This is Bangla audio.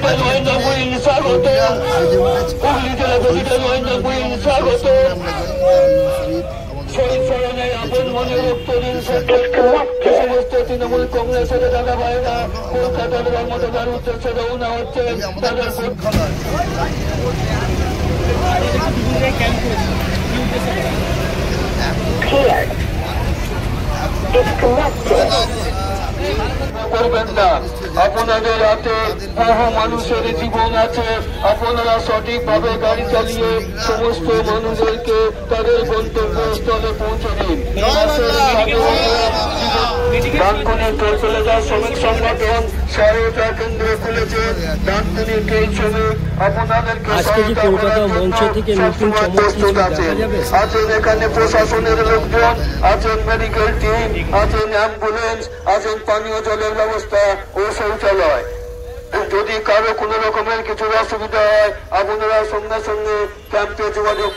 প্রেসিডেন্ট মহেন্দ্র পুরীর স্বাগত, হুগলি জেলা প্রেসিডেন্ট মহেন্দ্র পুরীর স্বাগত। শহীদ স্মরণে আপন মনে রক্ত দিন সমস্ত তৃণমূল কংগ্রেসের দাদা ভাইরা কলকাতার ধর্মদার উদ্দেশ্যে রওনা হচ্ছে। তাদের করবেন না, আপনাদের হাতে বহু মানুষের জীবন আছে। আপনারা সঠিকভাবে গাড়ি চালিয়ে সমস্ত মানুষদেরকে তাদের গন্তব্যস্থলে পৌঁছে দিন। ডানকুনি টোল প্লাজা শ্রমিক সংগঠন সহায়তা কেন্দ্র খুলেছে। ডানকুনি টোল শ্রমিক আপনাদেরকে প্রস্তুত আছেন। এখানে প্রশাসনের লোকজন আছেন, মেডিকেল টিম আছেন, অ্যাম্বুলেন্স আছেন, পানীয় জলের ব্যবস্থা ও শৌচালয়। যদি কারো কোনো রকমের কিছু অসুবিধা হয় আপনারা সঙ্গে সঙ্গে ক্যাম্পে যোগাযোগ